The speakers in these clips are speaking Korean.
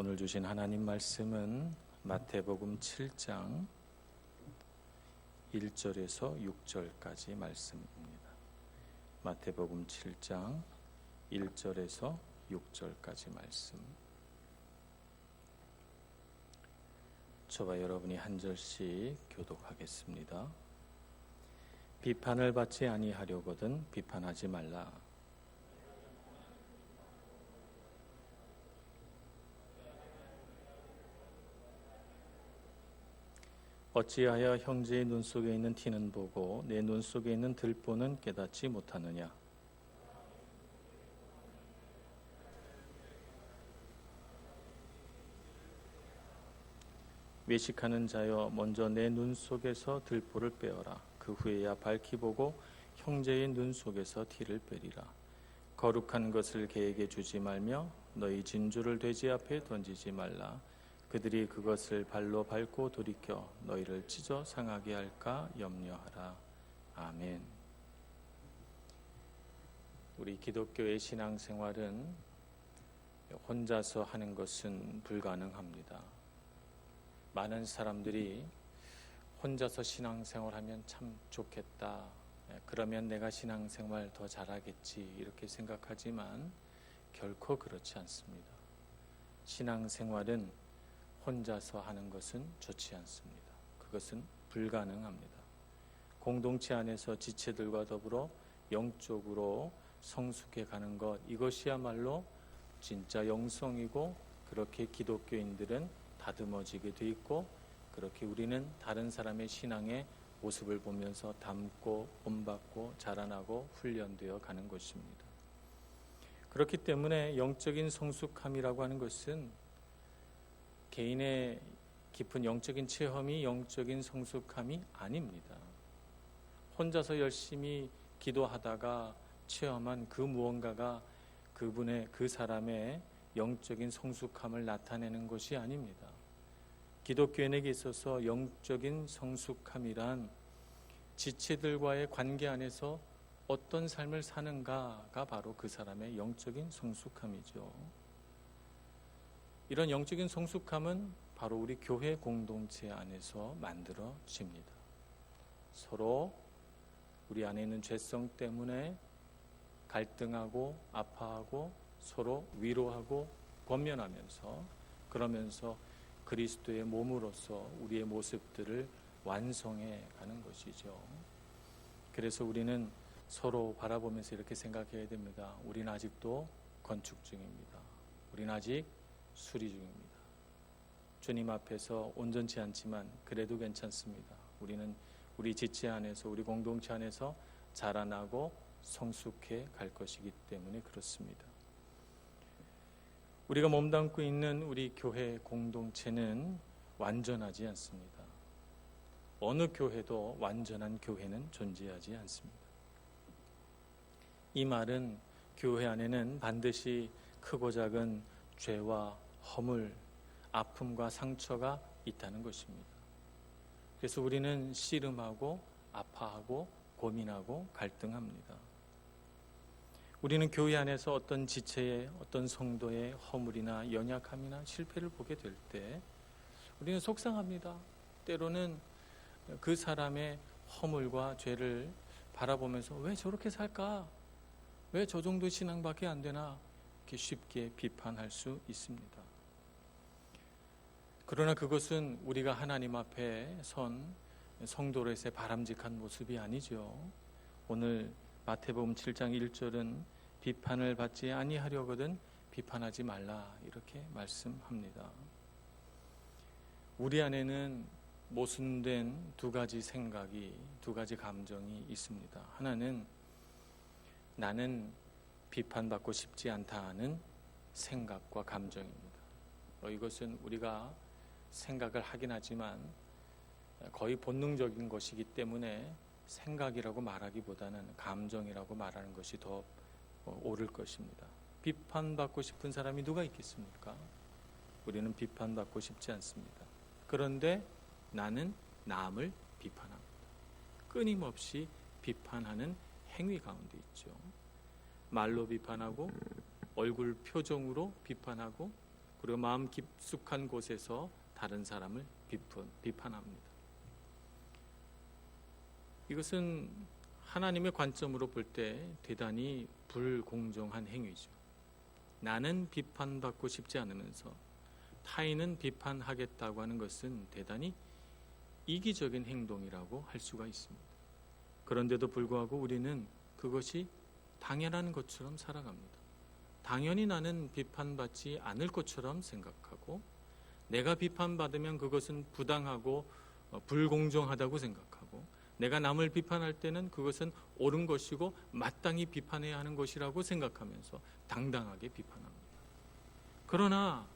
오늘 주신 하나님 말씀은 마태복음 7장 1절에서 6절까지 말씀입니다. 마태복음 7장 1절에서 6절까지 말씀. 저와 여러분이 한 절씩 교독하겠습니다. 비판을 받지 아니하려거든 비판하지 말라. 어찌하여 형제의 눈 속에 있는 티는 보고 내 눈 속에 있는 들보는 깨닫지 못하느냐? 외식하는 자여, 먼저 내 눈 속에서 들보를 빼어라. 그 후에야 밝히 보고 형제의 눈 속에서 티를 빼리라. 거룩한 것을 개에게 주지 말며 너희 진주를 돼지 앞에 던지지 말라. 그들이 그것을 발로 밟고 돌이켜 너희를 찢어 상하게 할까 염려하라. 아멘. 우리 기독교의 신앙생활은 혼자서 하는 것은 불가능합니다. 많은 사람들이 혼자서 신앙생활하면 참 좋겠다. 그러면 내가 신앙생활 더 잘하겠지 이렇게 생각하지만 결코 그렇지 않습니다. 신앙생활은 혼자서 하는 것은 좋지 않습니다. 그것은 불가능합니다. 공동체 안에서 지체들과 더불어 영적으로 성숙해 가는 것, 이것이야말로 진짜 영성이고, 그렇게 기독교인들은 다듬어지게 돼 있고, 그렇게 우리는 다른 사람의 신앙의 모습을 보면서 닮고 본받고 자라나고 훈련되어 가는 것입니다. 그렇기 때문에 영적인 성숙함이라고 하는 것은 개인의 깊은 영적인 체험이 영적인 성숙함이 아닙니다. 혼자서 열심히 기도하다가 체험한 그 무언가가 그 사람의 영적인 성숙함을 나타내는 것이 아닙니다. 기독교인에게 있어서 영적인 성숙함이란 지체들과의 관계 안에서 어떤 삶을 사는가가 바로 그 사람의 영적인 성숙함이죠. 이런 영적인 성숙함은 바로 우리 교회 공동체 안에서 만들어집니다. 서로 우리 안에 있는 죄성 때문에 갈등하고 아파하고 서로 위로하고 권면하면서, 그러면서 그리스도의 몸으로서 우리의 모습들을 완성해 가는 것이죠. 그래서 우리는 서로 바라보면서 이렇게 생각해야 됩니다. 우리는 아직도 건축 중입니다. 우리는 아직 수리 중입니다. 주님 앞에서 온전치 않지만 그래도 괜찮습니다. 우리는 우리 지체 안에서, 우리 공동체 안에서 자라나고 성숙해 갈 것이기 때문에 그렇습니다. 우리가 몸담고 있는 우리 교회 공동체는 완전하지 않습니다. 어느 교회도 완전한 교회는 존재하지 않습니다. 이 말은 교회 안에는 반드시 크고 작은 죄와 허물, 아픔과 상처가 있다는 것입니다. 그래서 우리는 씨름하고 아파하고 고민하고 갈등합니다. 우리는 교회 안에서 어떤 지체의, 어떤 성도의 허물이나 연약함이나 실패를 보게 될 때 우리는 속상합니다. 때로는 그 사람의 허물과 죄를 바라보면서 왜 저렇게 살까? 왜 저 정도 신앙밖에 안 되나? 이렇게 쉽게 비판할 수 있습니다. 그러나 그것은 우리가 하나님 앞에 선 성도로서의 바람직한 모습이 아니죠. 오늘 마태복음 7장 1절은 비판을 받지 아니하려거든 비판하지 말라 이렇게 말씀합니다. 우리 안에는 모순된 두 가지 생각이, 두 가지 감정이 있습니다. 하나는 나는 비판받고 싶지 않다는 생각과 감정입니다. 이것은 우리가 생각을 하긴 하지만 거의 본능적인 것이기 때문에 생각이라고 말하기보다는 감정이라고 말하는 것이 더 옳을 것입니다. 비판받고 싶은 사람이 누가 있겠습니까? 우리는 비판받고 싶지 않습니다. 그런데 나는 남을 비판합니다. 끊임없이 비판하는 행위 가운데 있죠. 말로 비판하고 얼굴 표정으로 비판하고 그리고 마음 깊숙한 곳에서 다른 사람을 비판합니다. 이것은 하나님의 관점으로 볼 때 대단히 불공정한 행위죠. 나는 비판받고 싶지 않으면서 타인은 비판하겠다고 하는 것은 대단히 이기적인 행동이라고 할 수가 있습니다. 그런데도 불구하고 우리는 그것이 당연한 것처럼 살아갑니다. 당연히 나는 비판받지 않을 것처럼 생각하고 내가 비판받으면 그것은 부당하고 불공정하다고 생각하고 내가 남을 비판할 때는 그것은 옳은 것이고 마땅히 비판해야 하는 것이라고 생각하면서 당당하게 비판합니다. 그러나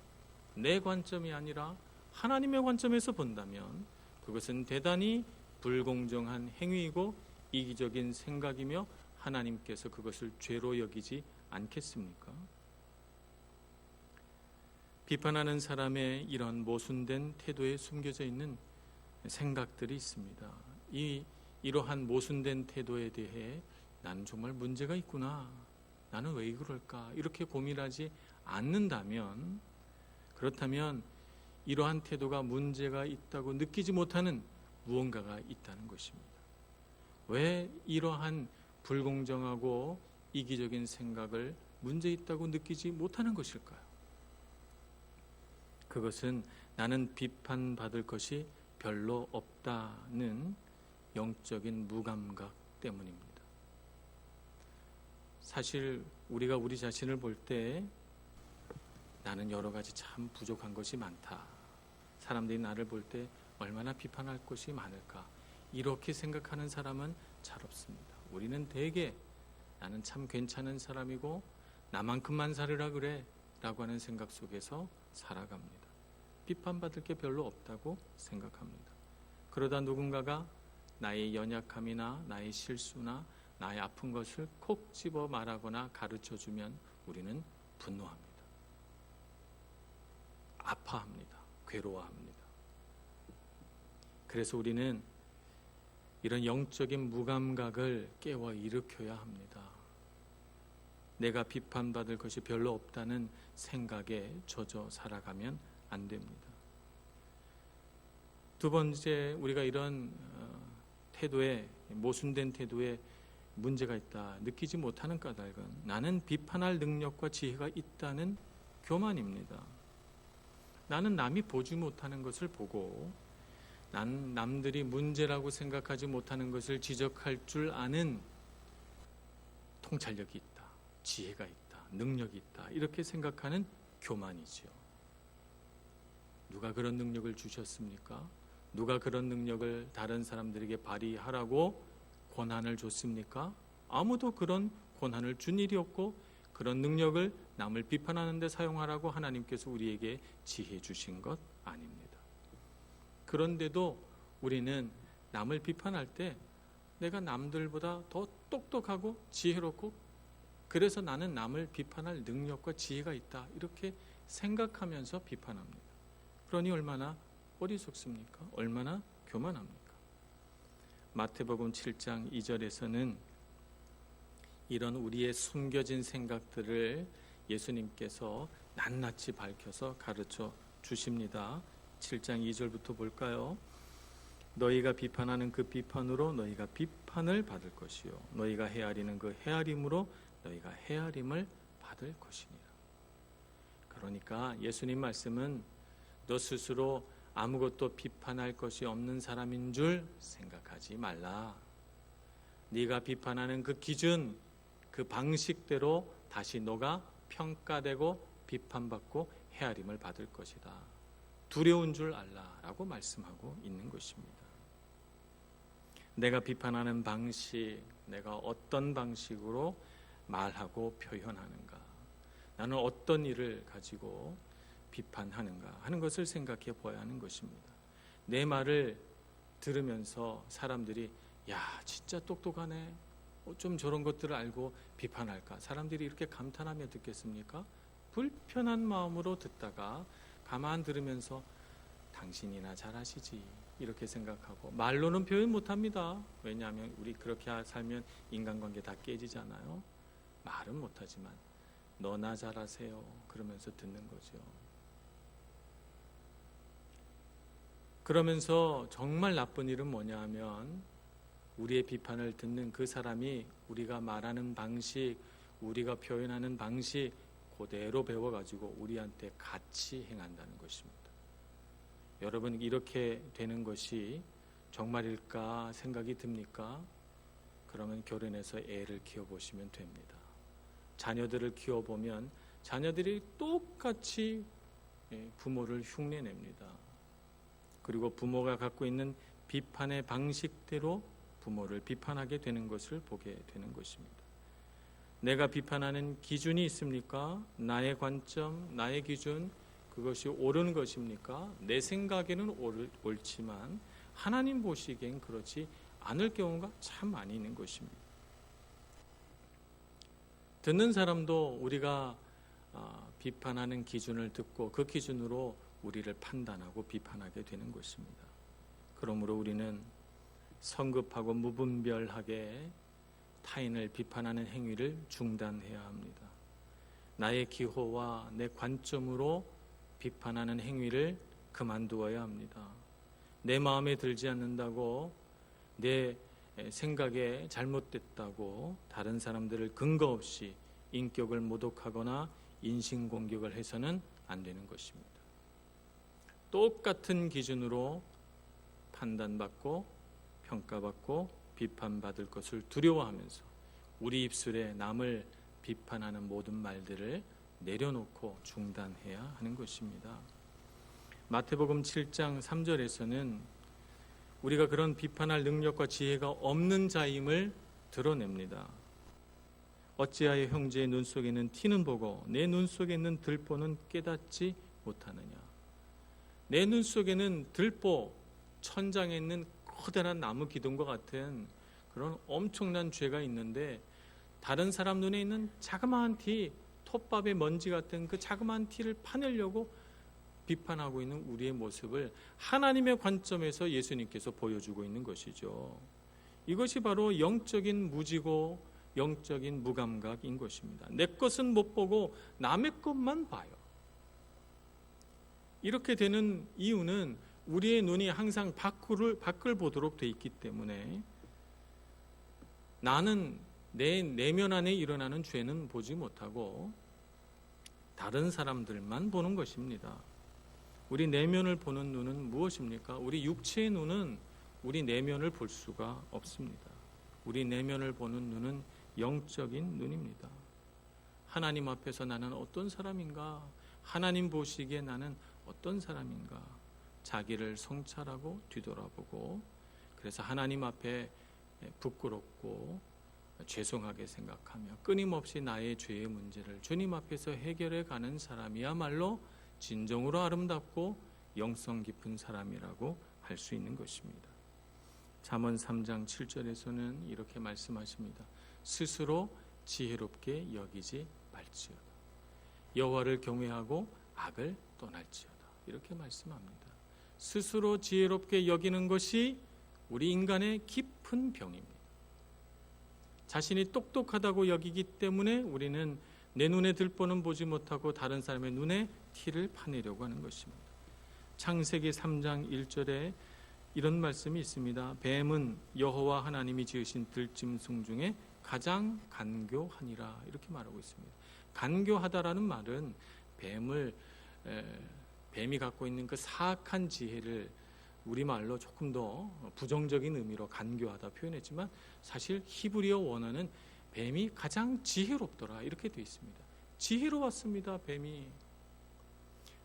내 관점이 아니라 하나님의 관점에서 본다면 그것은 대단히 불공정한 행위이고 이기적인 생각이며 하나님께서 그것을 죄로 여기지 않겠습니까? 비판하는 사람의 이런 모순된 태도에 숨겨져 있는 생각들이 있습니다. 이러한 모순된 태도에 대해 나는 정말 문제가 있구나, 나는 왜 그럴까, 이렇게 고민하지 않는다면, 그렇다면 이러한 태도가 문제가 있다고 느끼지 못하는 무언가가 있다는 것입니다. 왜 이러한 불공정하고 이기적인 생각을 문제 있다고 느끼지 못하는 것일까요? 그것은 나는 비판받을 것이 별로 없다는 영적인 무감각 때문입니다. 사실 우리가 우리 자신을 볼 때 나는 여러 가지 참 부족한 것이 많다, 사람들이 나를 볼 때 얼마나 비판할 것이 많을까, 이렇게 생각하는 사람은 잘 없습니다. 우리는 대개 나는 참 괜찮은 사람이고 나만큼만 살으라 그래 라고 하는 생각 속에서 살아갑니다. 비판받을 게 별로 없다고 생각합니다. 그러다 누군가가 나의 연약함이나 나의 실수나 나의 아픈 것을 콕 집어 말하거나 가르쳐주면 우리는 분노합니다. 아파합니다. 괴로워합니다. 그래서 우리는 이런 영적인 무감각을 깨워 일으켜야 합니다. 내가 비판받을 것이 별로 없다는 생각에 젖어 살아가면 안 됩니다. 두 번째, 우리가 이런 태도에, 모순된 태도에 문제가 있다 느끼지 못하는 까닭은 나는 비판할 능력과 지혜가 있다는 교만입니다. 나는 남이 보지 못하는 것을 보고 나는 남들이 문제라고 생각하지 못하는 것을 지적할 줄 아는 통찰력이 있다, 지혜가 있다, 능력이 있다, 이렇게 생각하는 교만이지요. 누가 그런 능력을 주셨습니까? 누가 그런 능력을 다른 사람들에게 발휘하라고 권한을 줬습니까? 아무도 그런 권한을 준 일이 없고 그런 능력을 남을 비판하는 데 사용하라고 하나님께서 우리에게 지혜 주신 것 아닙니다. 그런데도 우리는 남을 비판할 때 내가 남들보다 더 똑똑하고 지혜롭고 그래서 나는 남을 비판할 능력과 지혜가 있다, 이렇게 생각하면서 비판합니다. 그러니 얼마나 어리석습니까? 얼마나 교만합니까? 마태복음 7장 2절에서는 이런 우리의 숨겨진 생각들을 예수님께서 낱낱이 밝혀서 가르쳐 주십니다. 7장 2절부터 볼까요? 너희가 비판하는 그 비판으로 너희가 비판을 받을 것이요 너희가 헤아리는 그 헤아림으로 너희가 헤아림을 받을 것이니라. 그러니까 예수님 말씀은 너 스스로 아무것도 비판할 것이 없는 사람인 줄 생각하지 말라. 네가 비판하는 그 기준, 그 방식대로 다시 너가 평가되고 비판받고 헤아림을 받을 것이다. 두려운 줄 알라라고 말씀하고 있는 것입니다. 내가 비판하는 방식, 내가 어떤 방식으로 말하고 표현하는가, 나는 어떤 일을 가지고 비판하는가 하는 것을 생각해 보아야 하는 것입니다. 내 말을 들으면서 사람들이 야 진짜 똑똑하네, 좀 저런 것들을 알고 비판할까, 사람들이 이렇게 감탄하며 듣겠습니까? 불편한 마음으로 듣다가 가만 들으면서 당신이나 잘하시지 이렇게 생각하고 말로는 표현 못합니다. 왜냐하면 우리 그렇게 살면 인간관계 다 깨지잖아요. 말은 못하지만 너나 잘하세요 그러면서 듣는 거죠. 그러면서 정말 나쁜 일은 뭐냐 하면 우리의 비판을 듣는 그 사람이 우리가 말하는 방식, 우리가 표현하는 방식 그대로 배워가지고 우리한테 같이 행한다는 것입니다. 여러분, 이렇게 되는 것이 정말일까 생각이 듭니까? 그러면 결혼해서 애를 키워보시면 됩니다. 자녀들을 키워보면 자녀들이 똑같이 부모를 흉내냅니다. 그리고 부모가 갖고 있는 비판의 방식대로 부모를 비판하게 되는 것을 보게 되는 것입니다. 내가 비판하는 기준이 있습니까? 나의 관점, 나의 기준, 그것이 옳은 것입니까? 내 생각에는 옳지만 하나님 보시기엔 그렇지 않을 경우가 참 많이 있는 것입니다. 듣는 사람도 우리가 비판하는 기준을 듣고 그 기준으로 우리를 판단하고 비판하게 되는 것입니다. 그러므로 우리는 성급하고 무분별하게 타인을 비판하는 행위를 중단해야 합니다. 나의 기호와 내 관점으로 비판하는 행위를 그만두어야 합니다. 내 마음에 들지 않는다고, 내 생각에 잘못됐다고 다른 사람들을 근거 없이 인격을 모독하거나 인신공격을 해서는 안 되는 것입니다. 똑같은 기준으로 판단받고 평가받고 비판받을 것을 두려워하면서 우리 입술에 남을 비판하는 모든 말들을 내려놓고 중단해야 하는 것입니다. 마태복음 7장 3절에서는 우리가 그런 비판할 능력과 지혜가 없는 자임을 드러냅니다. 어찌하여 형제의 눈 속에 있는 티는 보고 내 눈 속에 있는 들보는 깨닫지 못하느냐. 내 눈 속에는 들보, 천장에 있는 커다란 나무 기둥과 같은 그런 엄청난 죄가 있는데 다른 사람 눈에 있는 자그마한 티, 톱밥의 먼지 같은 그 자그마한 티를 파내려고 비판하고 있는 우리의 모습을 하나님의 관점에서 예수님께서 보여주고 있는 것이죠. 이것이 바로 영적인 무지고 영적인 무감각인 것입니다. 내 것은 못 보고 남의 것만 봐요. 이렇게 되는 이유는 우리의 눈이 항상 밖을 보도록 돼 있기 때문에 나는 내 내면 안에 일어나는 죄는 보지 못하고 다른 사람들만 보는 것입니다. 우리 내면을 보는 눈은 무엇입니까? 우리 육체의 눈은 우리 내면을 볼 수가 없습니다. 우리 내면을 보는 눈은 영적인 눈입니다. 하나님 앞에서 나는 어떤 사람인가? 하나님 보시기에 나는 어떤 사람인가? 자기를 성찰하고 뒤돌아보고 그래서 하나님 앞에 부끄럽고 죄송하게 생각하며 끊임없이 나의 죄의 문제를 주님 앞에서 해결해 가는 사람이야말로 진정으로 아름답고 영성 깊은 사람이라고 할 수 있는 것입니다. 잠언 3장 7절에서는 이렇게 말씀하십니다. 스스로 지혜롭게 여기지 말지어다. 여호와를 경외하고 악을 떠날지어다. 이렇게 말씀합니다. 스스로 지혜롭게 여기는 것이 우리 인간의 깊은 병입니다. 자신이 똑똑하다고 여기기 때문에 우리는 내 눈에 들보는 보지 못하고 다른 사람의 눈에 티를 파내려고 하는 것입니다. 창세기 3장 1절에 이런 말씀이 있습니다. 뱀은 여호와 하나님이 지으신 들짐승 중에 가장 간교하니라 이렇게 말하고 있습니다. 간교하다라는 말은 뱀이 갖고 있는 그 사악한 지혜를 우리말로 조금 더 부정적인 의미로 간교하다 표현했지만 사실 히브리어 원어는 뱀이 가장 지혜롭더라 이렇게 되어 있습니다. 지혜로웠습니다.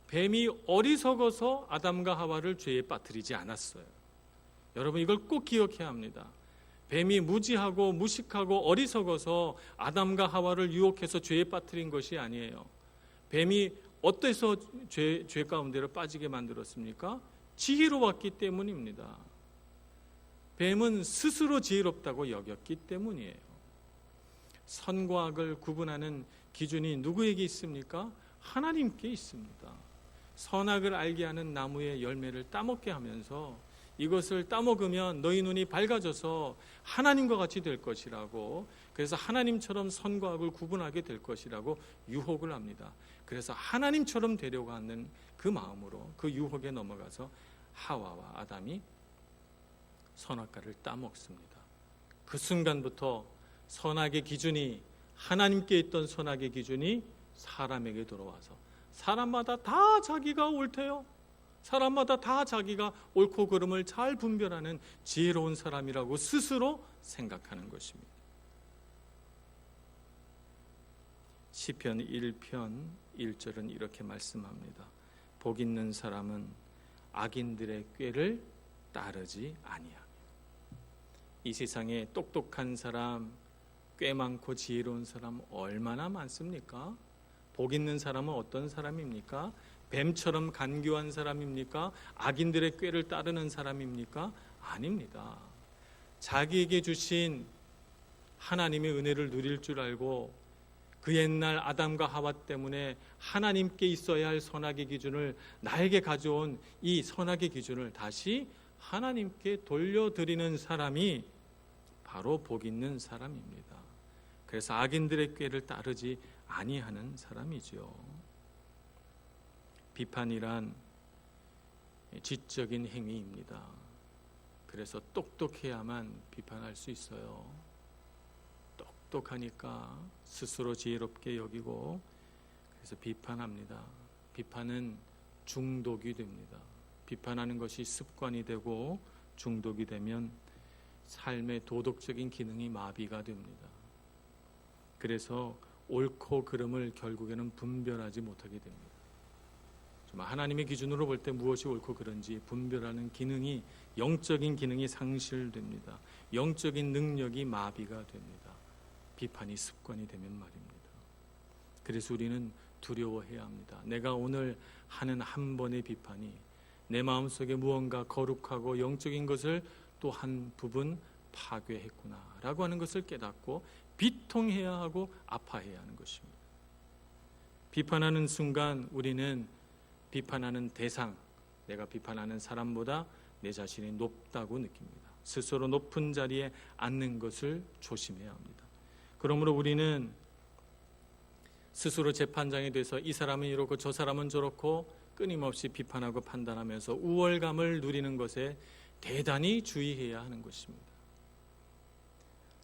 뱀이 어리석어서 아담과 하와를 죄에 빠뜨리지 않았어요. 여러분 이걸 꼭 기억해야 합니다. 뱀이 무지하고 무식하고 어리석어서 아담과 하와를 유혹해서 죄에 빠뜨린 것이 아니에요. 뱀이 어때서 죄 가운데로 빠지게 만들었습니까? 지혜로웠기 때문입니다. 뱀은 스스로 지혜롭다고 여겼기 때문이에요. 선과 악을 구분하는 기준이 누구에게 있습니까? 하나님께 있습니다. 선악을 알게 하는 나무의 열매를 따먹게 하면서 이것을 따먹으면 너희 눈이 밝아져서 하나님과 같이 될 것이라고, 그래서 하나님처럼 선과 악을 구분하게 될 것이라고 유혹을 합니다. 그래서 하나님처럼 되려고 하는 그 마음으로 그 유혹에 넘어가서 하와와 아담이 선악과를 따먹습니다. 그 순간부터 선악의 기준이, 하나님께 있던 선악의 기준이 사람에게 들어와서 사람마다 다 자기가 옳대요. 사람마다 다 자기가 옳고 그름을 잘 분별하는 지혜로운 사람이라고 스스로 생각하는 것입니다. 시편 1편 1절은 이렇게 말씀합니다. 복 있는 사람은 악인들의 꾀를 따르지 아니하며. 이 세상에 똑똑한 사람, 꽤 많고 지혜로운 사람 얼마나 많습니까? 복 있는 사람은 어떤 사람입니까? 뱀처럼 간교한 사람입니까? 악인들의 꾀를 따르는 사람입니까? 아닙니다. 자기에게 주신 하나님의 은혜를 누릴 줄 알고 그 옛날 아담과 하와 때문에 하나님께 있어야 할 선악의 기준을, 나에게 가져온 이 선악의 기준을 다시 하나님께 돌려드리는 사람이 바로 복 있는 사람입니다. 그래서 악인들의 꾀를 따르지 아니하는 사람이죠. 비판이란 지적인 행위입니다. 그래서 똑똑해야만 비판할 수 있어요. 똑똑하니까 스스로 지혜롭게 여기고 그래서 비판합니다. 비판은 중독이 됩니다. 비판하는 것이 습관이 되고 중독이 되면 삶의 도덕적인 기능이 마비가 됩니다. 그래서 옳고 그름을 결국에는 분별하지 못하게 됩니다. 정말 하나님의 기준으로 볼 때 무엇이 옳고 그른지 분별하는 기능이, 영적인 기능이 상실됩니다. 영적인 능력이 마비가 됩니다. 비판이 습관이 되면 말입니다. 그래서 우리는 두려워해야 합니다. 내가 오늘 하는 한 번의 비판이 내 마음속에 무언가 거룩하고 영적인 것을 또 한 부분 파괴했구나라고 하는 것을 깨닫고 비통해야 하고 아파해야 하는 것입니다. 비판하는 순간 우리는 비판하는 대상, 내가 비판하는 사람보다 내 자신이 높다고 느낍니다. 스스로 높은 자리에 앉는 것을 조심해야 합니다. 그러므로 우리는 스스로 재판장이 돼서 이 사람은 이렇고 저 사람은 저렇고 끊임없이 비판하고 판단하면서 우월감을 누리는 것에 대단히 주의해야 하는 것입니다.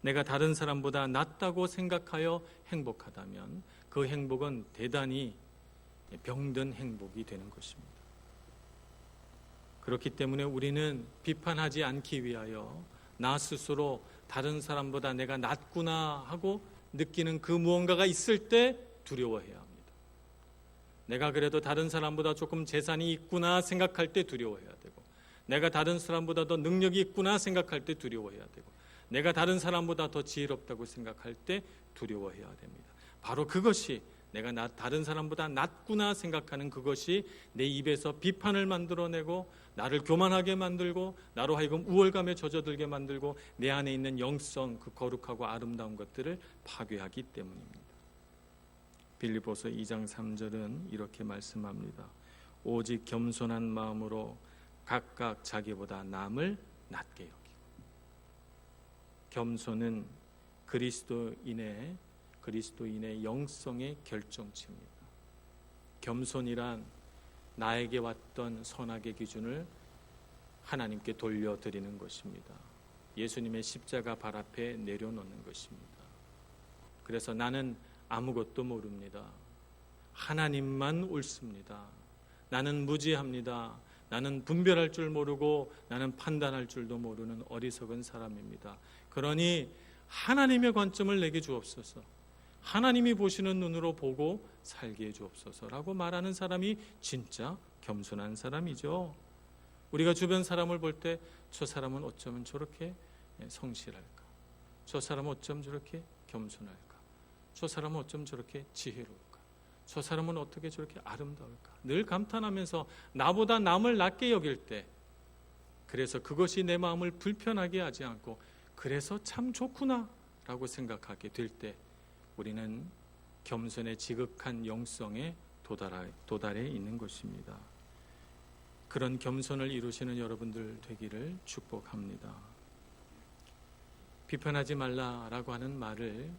내가 다른 사람보다 낫다고 생각하여 행복하다면 그 행복은 대단히 병든 행복이 되는 것입니다. 그렇기 때문에 우리는 비판하지 않기 위하여 나 스스로 다른 사람보다 내가 낫구나 하고 느끼는 그 무언가가 있을 때 두려워해야 합니다. 내가 그래도 다른 사람보다 조금 재산이 있구나 생각할 때 두려워해야 되고, 내가 다른 사람보다 더 능력이 있구나 생각할 때 두려워해야 되고, 내가 다른 사람보다 더 지혜롭다고 생각할 때 두려워해야 됩니다. 바로 그것이, 내가 다른 사람보다 낫구나 생각하는 그것이 내 입에서 비판을 만들어내고 나를 교만하게 만들고 나로 하여금 우월감에 젖어들게 만들고 내 안에 있는 영성, 그 거룩하고 아름다운 것들을 파괴하기 때문입니다. 빌립보서 2장 3절은 이렇게 말씀합니다. 오직 겸손한 마음으로 각각 자기보다 남을 낮게 여기고. 겸손은 그리스도인의 영성의 결정체입니다. 겸손이란 나에게 왔던 선악의 기준을 하나님께 돌려드리는 것입니다. 예수님의 십자가 발 앞에 내려놓는 것입니다. 그래서 나는 아무것도 모릅니다. 하나님만 옳습니다. 나는 무지합니다. 나는 분별할 줄 모르고 나는 판단할 줄도 모르는 어리석은 사람입니다. 그러니 하나님의 관점을 내게 주옵소서. 하나님이 보시는 눈으로 보고 살게 해 주옵소서라고 말하는 사람이 진짜 겸손한 사람이죠. 우리가 주변 사람을 볼 때 저 사람은 어쩌면 저렇게 성실할까? 저 사람은 어쩜 저렇게 겸손할까? 저 사람은 어쩜 저렇게 지혜로울까? 저 사람은 어떻게 저렇게 아름다울까? 늘 감탄하면서 나보다 남을 낮게 여길 때, 그래서 그것이 내 마음을 불편하게 하지 않고 그래서 참 좋구나 라고 생각하게 될 때 우리는 겸손의 지극한 영성에 도달해 있는 것입니다. 그런 겸손을 이루시는 여러분들 되기를 축복합니다. 비판하지 말라라고 하는 말을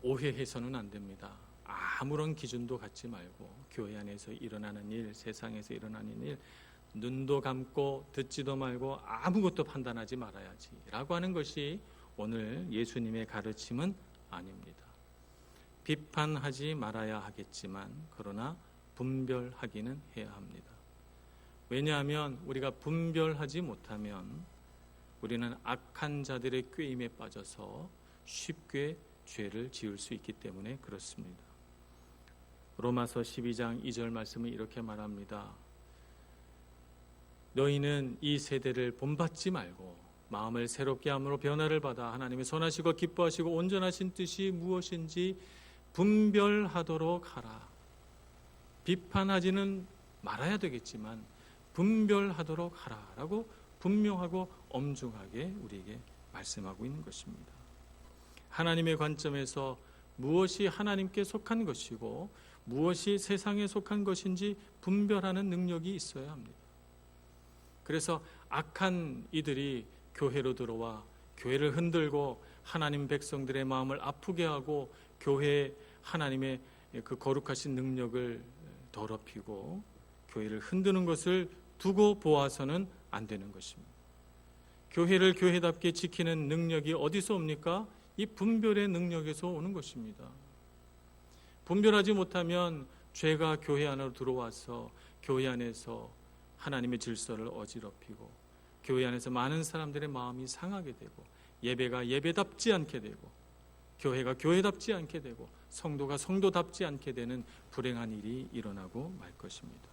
오해해서는 안 됩니다. 아무런 기준도 갖지 말고 교회 안에서 일어나는 일, 세상에서 일어나는 일 눈도 감고 듣지도 말고 아무것도 판단하지 말아야지 라고 하는 것이 오늘 예수님의 가르침은 아닙니다. 비판하지 말아야 하겠지만 그러나 분별하기는 해야 합니다. 왜냐하면 우리가 분별하지 못하면 우리는 악한 자들의 꾀임에 빠져서 쉽게 죄를 지을 수 있기 때문에 그렇습니다. 로마서 12장 2절 말씀은 이렇게 말합니다. 너희는 이 세대를 본받지 말고 마음을 새롭게 함으로 변화를 받아 하나님의 선하시고 기뻐하시고 온전하신 뜻이 무엇인지 분별하도록 하라. 비판하지는 말아야 되겠지만 분별하도록 하라라고 분명하고 엄중하게 우리에게 말씀하고 있는 것입니다. 하나님의 관점에서 무엇이 하나님께 속한 것이고 무엇이 세상에 속한 것인지 분별하는 능력이 있어야 합니다. 그래서 악한 이들이 교회로 들어와 교회를 흔들고 하나님 백성들의 마음을 아프게 하고 교회에 하나님의 그 거룩하신 능력을 더럽히고 교회를 흔드는 것을 두고 보아서는 안 되는 것입니다. 교회를 교회답게 지키는 능력이 어디서 옵니까? 이 분별의 능력에서 오는 것입니다. 분별하지 못하면 죄가 교회 안으로 들어와서 교회 안에서 하나님의 질서를 어지럽히고 교회 안에서 많은 사람들의 마음이 상하게 되고 예배가 예배답지 않게 되고 교회가 교회답지 않게 되고 성도가 성도답지 않게 되는 불행한 일이 일어나고 말 것입니다.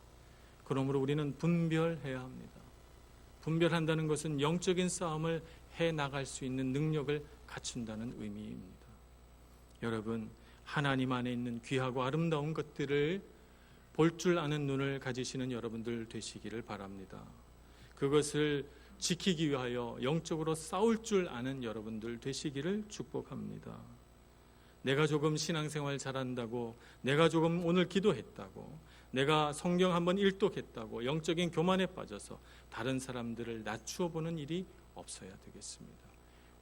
그러므로 우리는 분별해야 합니다. 분별한다는 것은 영적인 싸움을 해나갈 수 있는 능력을 갖춘다는 의미입니다. 여러분, 하나님 안에 있는 귀하고 아름다운 것들을 볼 줄 아는 눈을 가지시는 여러분들 되시기를 바랍니다. 그것을 지키기 위하여 영적으로 싸울 줄 아는 여러분들 되시기를 축복합니다. 내가 조금 신앙생활 잘한다고, 내가 조금 오늘 기도했다고, 내가 성경 한번 일독했다고 영적인 교만에 빠져서 다른 사람들을 낮추어 보는 일이 없어야 되겠습니다.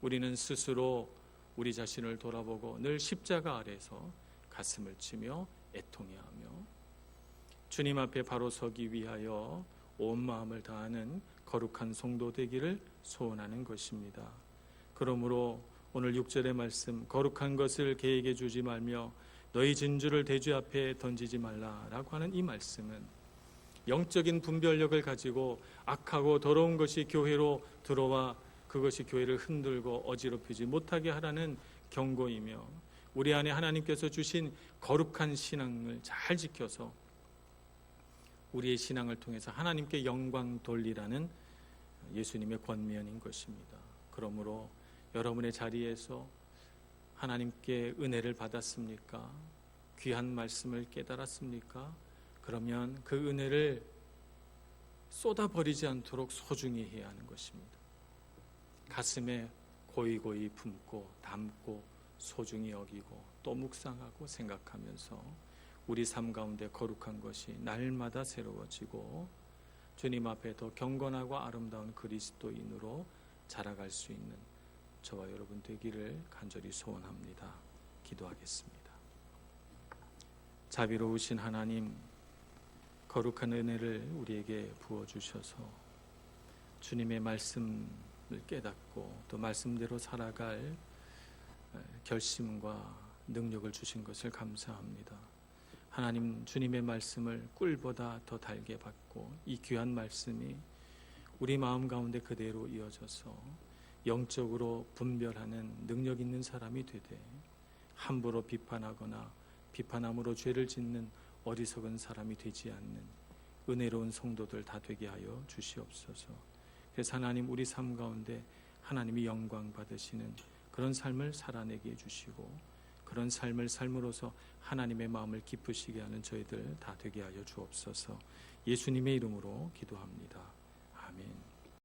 우리는 스스로 우리 자신을 돌아보고 늘 십자가 아래서 가슴을 치며 애통해야 하며 주님 앞에 바로 서기 위하여 온 마음을 다하는 거룩한 성도 되기를 소원하는 것입니다. 그러므로 오늘 6절의 말씀, 거룩한 것을 개에게 주지 말며 너희 진주를 대주 앞에 던지지 말라라고 하는 이 말씀은 영적인 분별력을 가지고 악하고 더러운 것이 교회로 들어와 그것이 교회를 흔들고 어지럽히지 못하게 하라는 경고이며 우리 안에 하나님께서 주신 거룩한 신앙을 잘 지켜서 우리의 신앙을 통해서 하나님께 영광 돌리라는 예수님의 권면인 것입니다. 그러므로 여러분의 자리에서 하나님께 은혜를 받았습니까? 귀한 말씀을 깨달았습니까? 그러면 그 은혜를 쏟아버리지 않도록 소중히 해야 하는 것입니다. 가슴에 고이고이 품고 담고 소중히 여기고 또 묵상하고 생각하면서 우리 삶 가운데 거룩한 것이 날마다 새로워지고 주님 앞에 더 경건하고 아름다운 그리스도인으로 자라갈 수 있는 저와 여러분 되기를 간절히 소원합니다. 기도하겠습니다. 자비로우신 하나님, 거룩한 은혜를 우리에게 부어주셔서 주님의 말씀을 깨닫고 또 말씀대로 살아갈 결심과 능력을 주신 것을 감사합니다. 하나님, 주님의 말씀을 꿀보다 더 달게 받고 이 귀한 말씀이 우리 마음 가운데 그대로 이어져서 영적으로 분별하는 능력 있는 사람이 되되 함부로 비판하거나 비판함으로 죄를 짓는 어리석은 사람이 되지 않는 은혜로운 성도들 다 되게 하여 주시옵소서. 그래서 하나님, 우리 삶 가운데 하나님이 영광 받으시는 그런 삶을 살아내게 해주시고 그런 삶을 삶으로서 하나님의 마음을 기쁘시게 하는 저희들 다 되게 하여 주옵소서. 예수님의 이름으로 기도합니다. 아멘.